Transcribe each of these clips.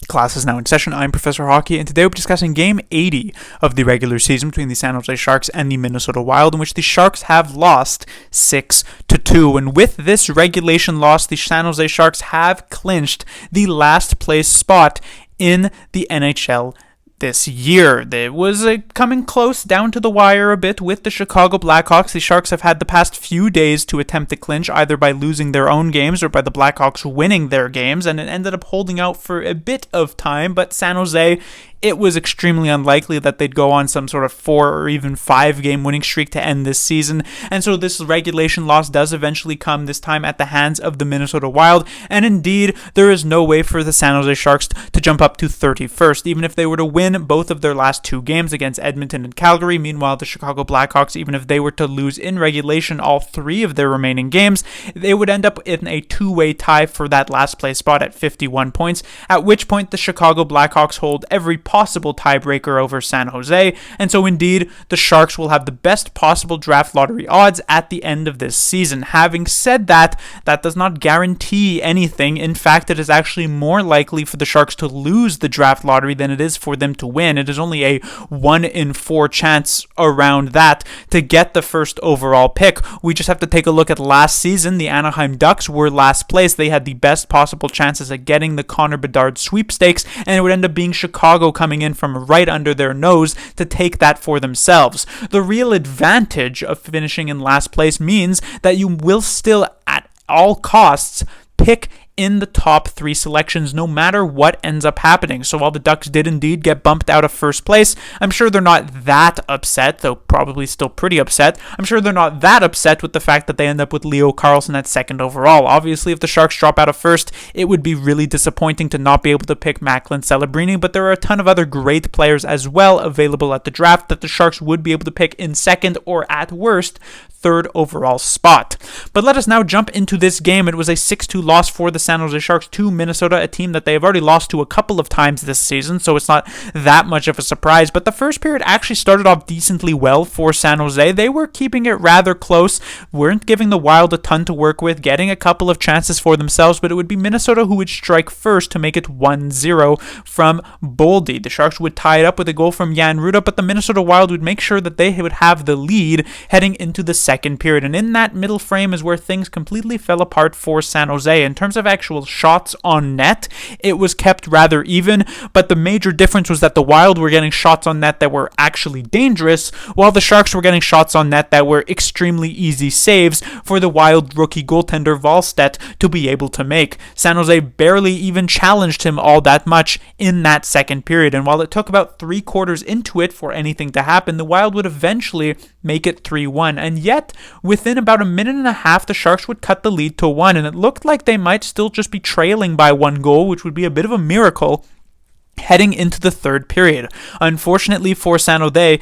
Class is now in session. I'm Professor Hockey, and today we'll be discussing Game 80 of the regular season between the San Jose Sharks and the Minnesota Wild, in which the Sharks have lost 6-2. And with this regulation loss, the San Jose Sharks have clinched the last place spot in the NHL this year. It was coming close down to the wire a bit with the Chicago Blackhawks. The Sharks have had the past few days to attempt to clinch, either by losing their own games or by the Blackhawks winning their games, and it ended up holding out for a bit of time. But San Jose, it was extremely unlikely that they'd go on some sort of 4 or even 5 game winning streak to end this season. And so this regulation loss does eventually come, this time at the hands of the Minnesota Wild. And indeed, there is no way for the San Jose Sharks to jump up to 31st, even if they were to win both of their last 2 games against Edmonton and Calgary. Meanwhile, the Chicago Blackhawks, even if they were to lose in regulation all 3 of their remaining games, they would end up in a 2-way tie for that last place spot at 51 points, at which point the Chicago Blackhawks hold every possible tiebreaker over San Jose. And so indeed, the Sharks will have the best possible draft lottery odds at the end of this season. Having said that, that does not guarantee anything. In fact, it is actually more likely for the Sharks to lose the draft lottery than it is for them to win. It is only a 1 in 4 chance around that to get the first overall pick. We just have to take a look at last season. The Anaheim Ducks were last place. They had the best possible chances at getting the Connor Bedard sweepstakes, and it would end up being Chicago coming in from right under their nose to take that for themselves. The real advantage of finishing in last place means that you will still, at all costs, pick in the top 3 selections, no matter what ends up happening. So while the Ducks did indeed get bumped out of first place, I'm sure they're not that upset, though probably still pretty upset. I'm sure they're not that upset with the fact that they end up with Leo Carlsson at 2nd overall. Obviously, if the Sharks drop out of first, it would be really disappointing to not be able to pick Macklin Celebrini, but there are a ton of other great players as well available at the draft that the Sharks would be able to pick in 2nd or at worst 3rd overall spot. But let us now jump into this game. It was a 6-2 loss for the San Jose Sharks to Minnesota, a team that they have already lost to a couple of times this season, so it's not that much of a surprise. But the first period actually started off decently well for San Jose. They were keeping it rather close, weren't giving the Wild a ton to work with, getting a couple of chances for themselves, but it would be Minnesota who would strike first to make it 1-0 from Boldy. The Sharks would tie it up with a goal from Jan Rutta, but the Minnesota Wild would make sure that they would have the lead heading into the second period. And in that middle frame is where things completely fell apart for San Jose. In terms of actual shots on net, it was kept rather even, but the major difference was that the Wild were getting shots on net that were actually dangerous, while the Sharks were getting shots on net that were extremely easy saves for the Wild rookie goaltender Wallstedt to be able to make. San Jose barely even challenged him all that much in that second period, and while it took about 3 quarters into it for anything to happen, the Wild would eventually make it 3-1, and yet within about a minute and a half the Sharks would cut the lead to 1, and it looked like they might still just be trailing by 1 goal, which would be a bit of a miracle heading into the third period. Unfortunately for San Jose,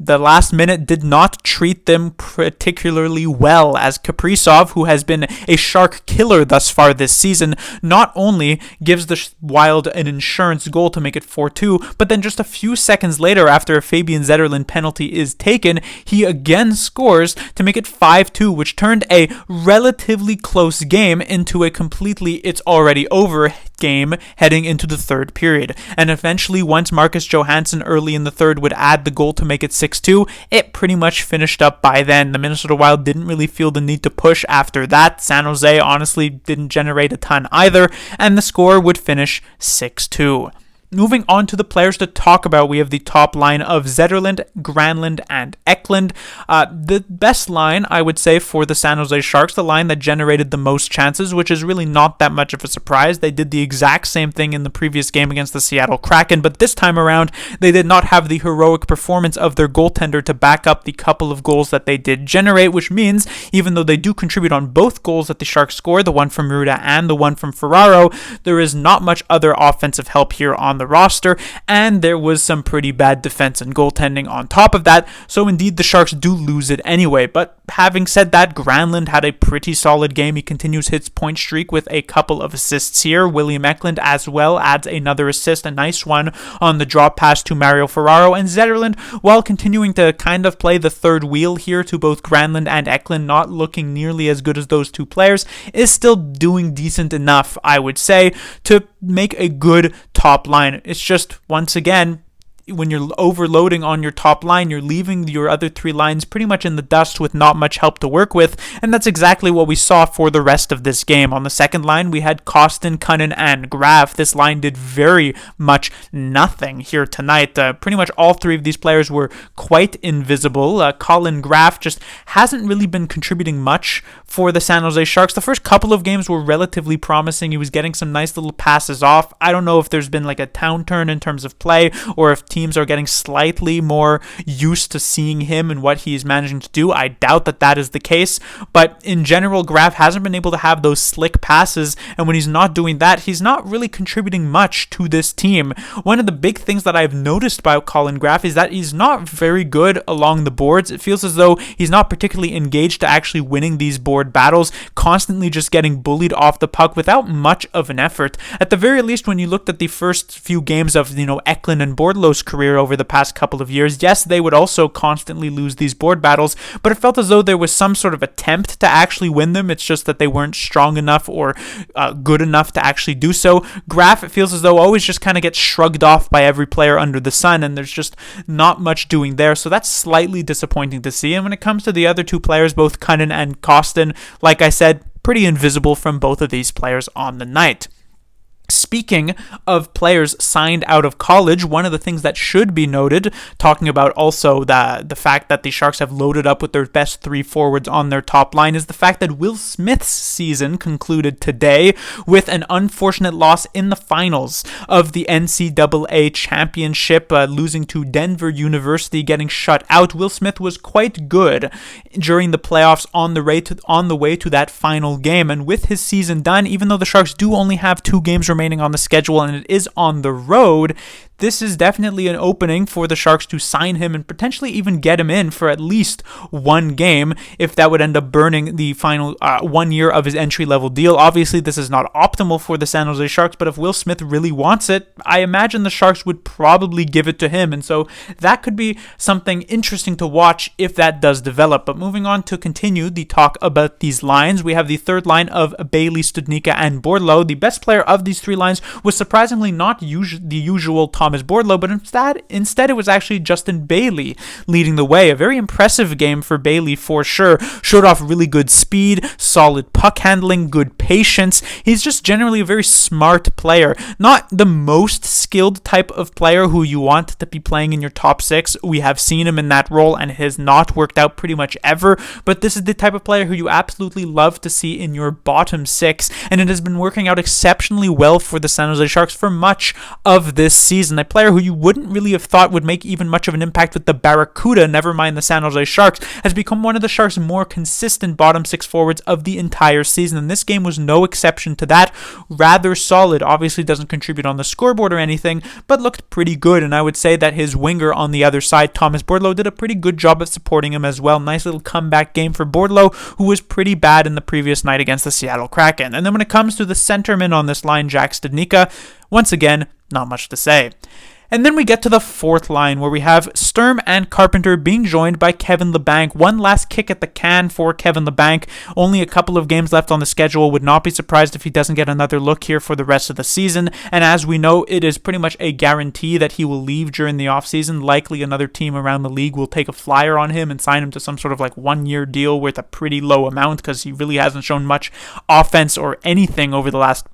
the last minute did not treat them particularly well, as Kaprizov, who has been a Shark killer thus far this season, not only gives the Wild an insurance goal to make it 4-2, but then just a few seconds later, after a Fabian Zetterlund penalty is taken, he again scores to make it 5-2, which turned a relatively close game into a completely it's already over game heading into the third period. And eventually, once Marcus Johansson early in the third would add the goal to make it 6-2, it pretty much finished up by then. The Minnesota Wild didn't really feel the need to push after that. San Jose honestly didn't generate a ton either, and the score would finish 6-2. Moving on to the players to talk about, we have the top line of Zetterlund, Granlund, and Eklund. The best line, I would say, for the San Jose Sharks, the line that generated the most chances, which is really not that much of a surprise. They did the exact same thing in the previous game against the Seattle Kraken, but this time around, they did not have the heroic performance of their goaltender to back up the couple of goals that they did generate, which means, even though they do contribute on both goals that the Sharks score, the one from Rutta and the one from Ferraro, there is not much other offensive help here on the the roster, and there was some pretty bad defense and goaltending on top of that, so indeed the Sharks do lose it anyway. But having said that, Granlund had a pretty solid game. He continues his point streak with a couple of assists here. William Eklund as well adds another assist, a nice one on the drop pass to Mario Ferraro, and Zetterlund, while continuing to kind of play the third wheel here to both Granlund and Eklund, not looking nearly as good as those two players, is still doing decent enough, I would say, to make a good top line. It's just, once again, when you're overloading on your top line, you're leaving your other three lines pretty much in the dust with not much help to work with, and that's exactly what we saw for the rest of this game. On the second line, we had Kostin, Cunnin, and Graf. This line did very much nothing here tonight. Pretty much all three of these players were quite invisible. Colin Graf just hasn't really been contributing much for the San Jose Sharks. The first couple of games were relatively promising. He was getting some nice little passes off. I don't know if there's been like a downturn in terms of play, or if teams are getting slightly more used to seeing him and what he's managing to do. I doubt that that is the case, but in general, Graf hasn't been able to have those slick passes, and when he's not doing that, he's not really contributing much to this team. One of the big things that I've noticed about Colin Graf is that he's not very good along the boards. It feels as though he's not particularly engaged to actually winning these board battles, constantly just getting bullied off the puck without much of an effort. At the very least, when you looked at the first few games of, Eklund and Bordlow's career over the past couple of years, yes, they would also constantly lose these board battles, but it felt as though there was some sort of attempt to actually win them. It's just that they weren't strong enough or good enough to actually do so. Graf, it feels as though, always just kind of gets shrugged off by every player under the sun, and there's just not much doing there, so that's slightly disappointing to see. And when it comes to the other two players, both Cunnin and Kostin, like I said, pretty invisible from both of these players on the night. Speaking of players signed out of college, one of the things that should be noted, talking about also the fact that the Sharks have loaded up with their best three forwards on their top line, is the fact that Will Smith's season concluded today with an unfortunate loss in the finals of the NCAA championship, losing to Denver University, getting shut out. Will Smith was quite good during the playoffs on the way to that final game, and with his season done, even though the Sharks do only have 2 games remaining on the schedule and it is on the road, this is definitely an opening for the Sharks to sign him and potentially even get him in for at least one game, if that would end up burning the final 1 year of his entry-level deal. Obviously, this is not optimal for the San Jose Sharks, but if Will Smith really wants it, I imagine the Sharks would probably give it to him, and so that could be something interesting to watch if that does develop. But moving on to continue the talk about these lines, we have the third line of Bailey, Studnicka, and Bordeleau. The best player of these three lines was surprisingly not the usual Thomas Bordeleau, but instead it was actually Justin Bailey leading the way. A very impressive game for Bailey for sure. Showed off really good speed, solid puck handling, good patience. He's just generally a very smart player. Not the most skilled type of player who you want to be playing in your top 6. We have seen him in that role and it has not worked out pretty much ever, but this is the type of player who you absolutely love to see in your bottom 6, and it has been working out exceptionally well for the San Jose Sharks for much of this season. A player who you wouldn't really have thought would make even much of an impact with the Barracuda, never mind the San Jose Sharks, has become one of the Sharks' more consistent bottom 6 forwards of the entire season, and this game was no exception to that. Rather solid. Obviously doesn't contribute on the scoreboard or anything, but looked pretty good, and I would say that his winger on the other side, Thomas Bordeleau, did a pretty good job of supporting him as well. Nice little comeback game for Bordeleau, who was pretty bad in the previous night against the Seattle Kraken. And then when it comes to the centerman on this line, Jack Studnicka, once again, not much to say. And then we get to the fourth line, where we have Sturm and Carpenter being joined by Kevin Labanc. One last kick at the can for Kevin Labanc. Only a couple of games left on the schedule. Would not be surprised if he doesn't get another look here for the rest of the season. And as we know, it is pretty much a guarantee that he will leave during the offseason. Likely another team around the league will take a flyer on him and sign him to some sort of 1 year deal worth a pretty low amount, because he really hasn't shown much offense or anything over the last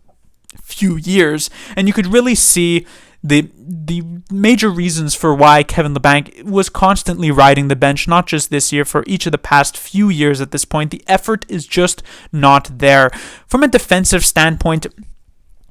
few years. And you could really see the major reasons for why Kevin Labanc was constantly riding the bench, not just this year, for each of the past few years at this point. The effort is just not there. From a defensive standpoint,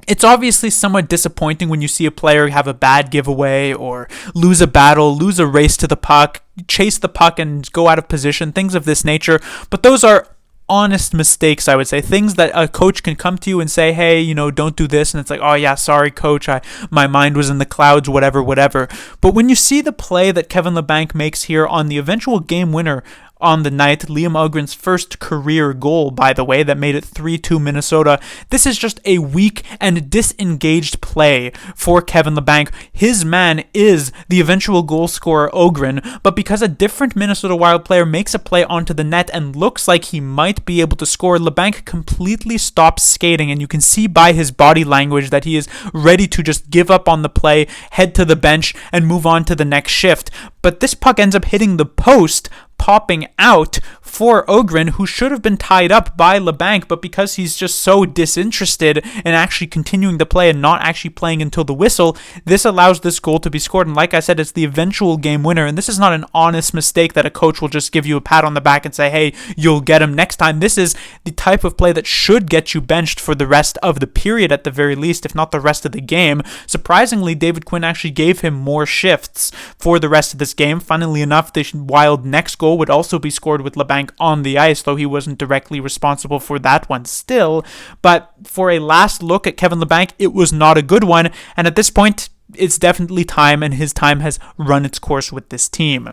it's obviously somewhat disappointing when you see a player have a bad giveaway or lose a battle, lose a race to the puck, chase the puck and go out of position, things of this nature, but those are honest mistakes, I would say. Things that a coach can come to you and say, hey, don't do this. And it's like, oh yeah, sorry, coach. My mind was in the clouds, whatever. But when you see the play that Kevin Labanc makes here on the eventual game winner on the night, Liam Öhgren's first career goal, by the way, that made it 3-2 Minnesota. This is just a weak and disengaged play for Kevin Labanc. His man is the eventual goal scorer, Öhgren, but because a different Minnesota Wild player makes a play onto the net and looks like he might be able to score, Labanc completely stops skating, and you can see by his body language that he is ready to just give up on the play, head to the bench, and move on to the next shift. But this puck ends up hitting the post, popping out for Öhgren, who should have been tied up by Labanc, but because he's just so disinterested in actually continuing the play and not actually playing until the whistle, this allows this goal to be scored. And like I said, it's the eventual game winner, and this is not an honest mistake that a coach will just give you a pat on the back and say, hey, you'll get him next time. This is the type of play that should get you benched for the rest of the period at the very least, if not the rest of the game. Surprisingly, David Quinn actually gave him more shifts for the rest of this game. Funnily enough, the Wild next goal would also be scored with Labanc on the ice, though he wasn't directly responsible for that one still. But for a last look at Kevin Labanc, it was not a good one, and at this point, it's definitely time, and his time has run its course with this team.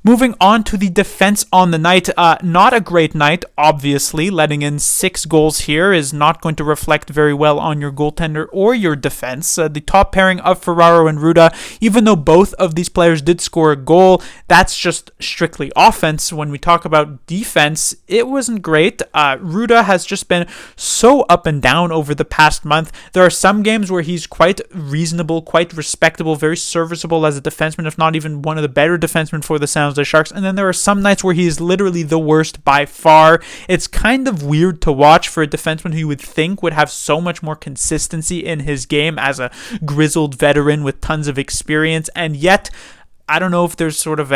Moving on to the defense on the night, not a great night, obviously. Letting in 6 goals here is not going to reflect very well on your goaltender or your defense. The top pairing of Ferraro and Ruda, even though both of these players did score a goal, that's just strictly offense. When we talk about defense, it wasn't great. Ruda has just been so up and down over the past month. There are some games where he's quite reasonable, quite respectable, very serviceable as a defenseman, if not even one of the better defensemen for the San Jose Sharks. And then there are some nights where he is literally the worst by far. It's kind of weird to watch for a defenseman who you would think would have so much more consistency in his game as a grizzled veteran with tons of experience. And yet, I don't know if there's sort of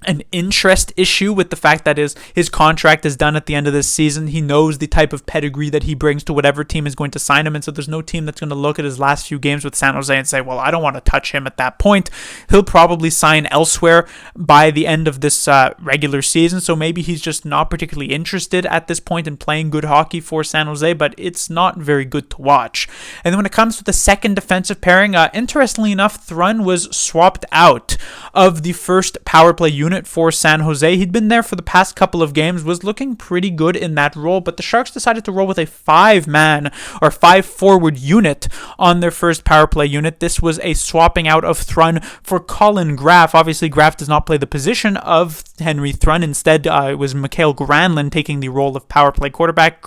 an interest issue with the fact that his contract is done at the end of this season. He knows the type of pedigree that he brings to whatever team is going to sign him, and so there's no team that's going to look at his last few games with San Jose and say, well, I don't want to touch him at that point. He'll probably sign elsewhere by the end of this regular season, so maybe he's just not particularly interested at this point in playing good hockey for San Jose, but it's not very good to watch. And then when it comes to the second defensive pairing, interestingly enough, Thrun was swapped out of the first power play unit for San Jose. He'd been there for the past couple of games, was looking pretty good in that role, but the Sharks decided to roll with a 5-man or 5-forward unit on their first power play unit. This was a swapping out of Thrun for Colin Graf. Obviously, Graf does not play the position of Henry Thrun. Instead, it was Mikael Granlund taking the role of power play quarterback.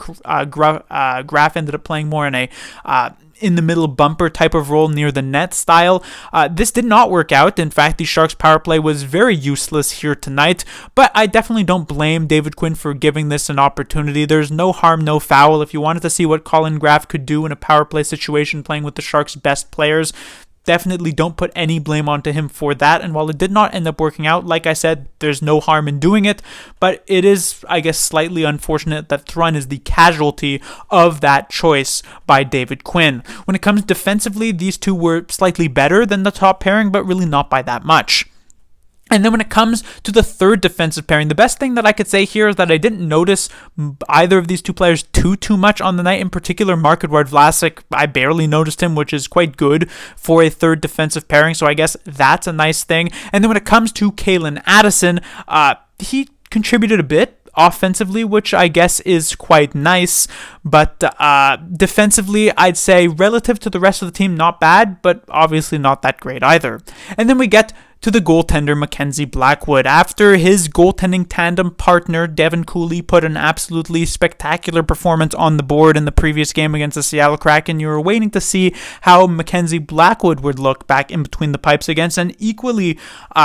Graf ended up playing more in a in the middle bumper type of role near the net style. This did not work out. In fact, the Sharks power play was very useless here tonight, but I definitely don't blame David Quinn for giving this an opportunity. There's no harm, no foul. If you wanted to see what Colin Graf could do in a power play situation playing with the Sharks' best players, definitely don't put any blame onto him for that. And while it did not end up working out, like I said, there's no harm in doing it, but it is, I guess, slightly unfortunate that Thrun is the casualty of that choice by David Quinn. When it comes defensively, these two were slightly better than the top pairing, but really not by that much. And then when it comes to the third defensive pairing, the best thing that I could say here is that I didn't notice either of these two players too much on the night. In particular, Marc-Edouard Vlasic, I barely noticed him, which is quite good for a third defensive pairing, so I guess that's a nice thing. And then when it comes to Calen Addison, he contributed a bit offensively, which I guess is quite nice, but defensively, I'd say relative to the rest of the team, not bad, but obviously not that great either. And then we get to the goaltender Mackenzie Blackwood. After his goaltending tandem partner Devin Cooley put an absolutely spectacular performance on the board in the previous game against the Seattle Kraken, you were waiting to see how Mackenzie Blackwood would look back in between the pipes against an equally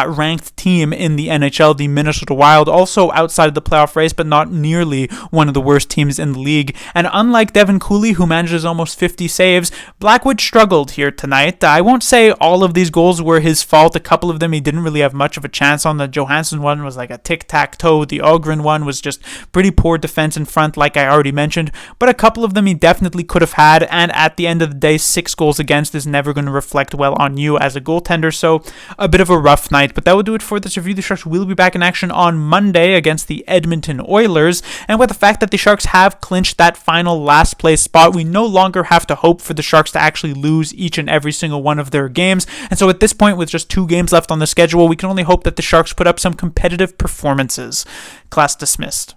ranked team in the NHL, the Minnesota Wild, also outside of the playoff race, but not nearly one of the worst teams in the league. And unlike Devin Cooley, who manages almost 50 saves, Blackwood struggled here tonight. I won't say all of these goals were his fault. A couple of them them he didn't really have much of a chance on. The Johansson one was like a tic-tac-toe. The Ogren one was just pretty poor defense in front, like I already mentioned. But a couple of them he definitely could have had, and at the end of the day, 6 goals against is never going to reflect well on you as a goaltender, so a bit of a rough night. But that will do it for this review. The Sharks will be back in action on Monday against the Edmonton Oilers, and with the fact that the Sharks have clinched that final last place spot, we no longer have to hope for the Sharks to actually lose each and every single one of their games. And so at this point, with just 2 games left on the schedule, we can only hope that the Sharks put up some competitive performances. Class dismissed.